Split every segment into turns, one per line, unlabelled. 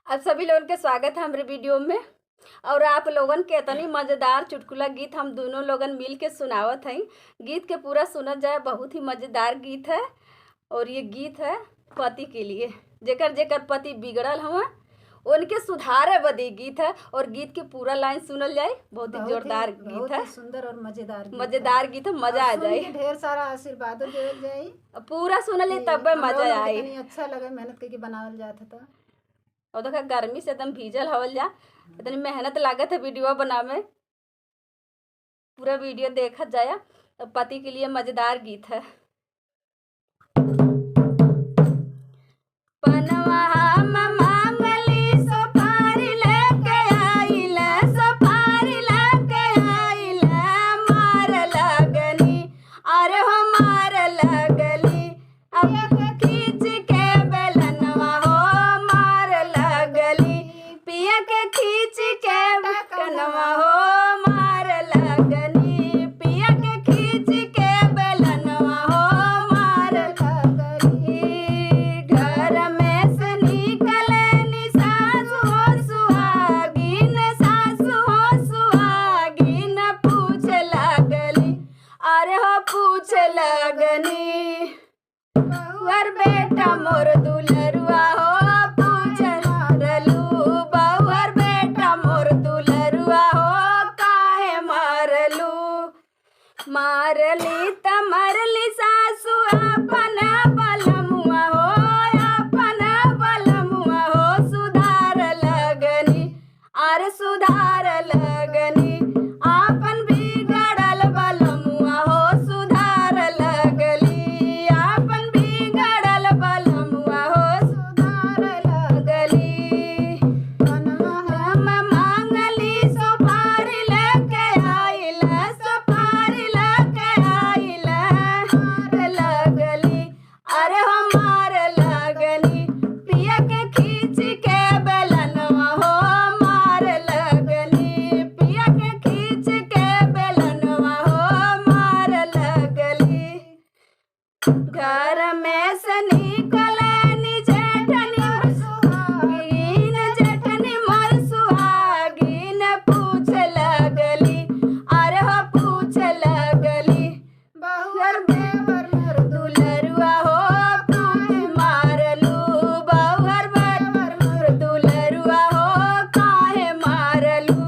आप सभी लोगों के स्वागत है हमारे वीडियो में। और आप लोगन के इतनी मज़ेदार चुटकुला गीत हम दोनों लोगन मिल के सुनावत हैं। गीत के पूरा सुना जाए, बहुत ही मज़ेदार गीत है। और ये गीत है पति के लिए, जेकर जेकर पति बिगड़ल हवा उनके सुधारे बदे गीत है। और गीत के पूरा लाइन सुनल जाए, बहुत ही जोरदार गीत है,
सुंदर और
मजेदार गीत है। मजा आ जाए,
ढेर सारा आशीर्वाद देवल जाए।
पूरा सुनल जाए तब मजा आए।
अच्छा लगे, मेहनत करके बनावल जाता था।
और देखा गर्मी से एकदम भीजल हवल जा, इतनी मेहनत लागत है वीडियो बनावे। पूरा वीडियो देखा जाए। तो पति के लिए मजेदार गीत है। पनवा हम मांगली सुपारी लेके आइला, सुपारी लेके आइला, मार लगनी अरे हो मार लगली, अब खींच के बेलनवा हो मार लगली, पिया के खींच के बेलनवा हो मार लगनी, पिया के खींच के बेलनवा हो मार लगली। घर में से निकलनी सासु हो सुहागिन, सासु हो सुहागिन, पूछ लगली अरे हो पूछ लगनी, बहुअर बेटा मोर दुलरुआ हो पूछ मारलू, बहुअर बेटा मोर दुलरुआ हो काहे मारलू, मारली त मरली सासु अपन बलमुआ हो, अपन बलमुआ हो, सुधार लगनी अरे सुधार लगनी, आपन बिगड़ल बलमुआ हो सुधार लगली, आपन बिगड़ल बलमुआ हो सुधार लगली। हम मांगली सुपारी लेके आइला, सुपारी लेके आइला, मार लगली अरे हो मार लगली, पिया के खींच के बेलनवा हो मार लगली, पिया के खींच के बेलनवा हो मार लगली। घर में से निकलनी जेठनी सुहागिन, जेठनी मोर सुहागिन, पूछ लगली अरे हो पूछ लगली, बहुअर देवर मोर दुलरुआ हो पूछ मारलू, बहुअर देवर मोर दुलरुआ हो काहे मारलू,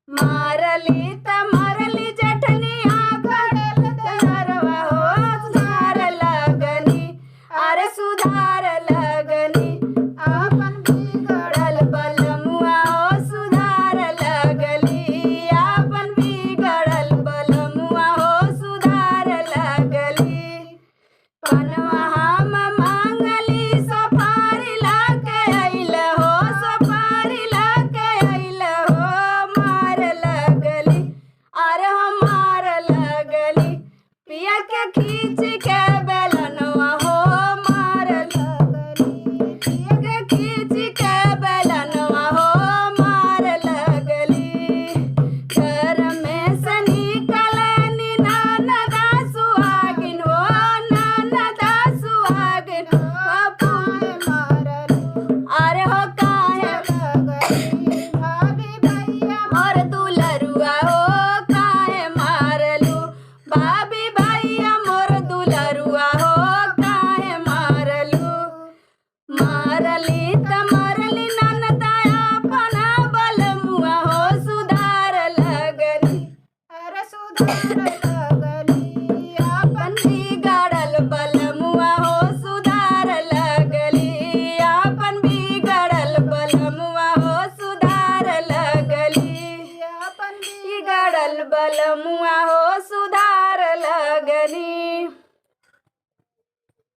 मारली त मारली जेठनी आखड़ल दरवा हो सुधार लगनी अरे सुधार लगनी, आपन बिगड़ल बलमुआ हो सुधार लगली, आपन बिगड़ल बलमुआ हो सुधार लगली। पनवा हम मांगली सुपारी लेके आइला हो, सुपारी लेके आइला हो, मार लगली अरे हो मार लगली, पिया के खींच के बेलनवा हो मार लगली, पिया के खींच के बेलनवा हो मार लगली। घर में से निकलनी ननदा सुहागिन हो, ननदा सुहागिन हो पूछ मारलू अरे हो काहे लगली, भाभी भैया मोर दुलरुआ हो काहे मारलू, भाभी भैया मोर दुलरुआ हो काहे मारलू, मारली त मारली ननदा अपन बलमुआ हो सुधार लगली अरे सुधार लगली, आपन बिगड़ल बलमुआ हो सुधार लगली, आपन बिगड़ल बलमुआ हो सुधार लगली, आपन बिगड़ल बलमुआ हो सुधार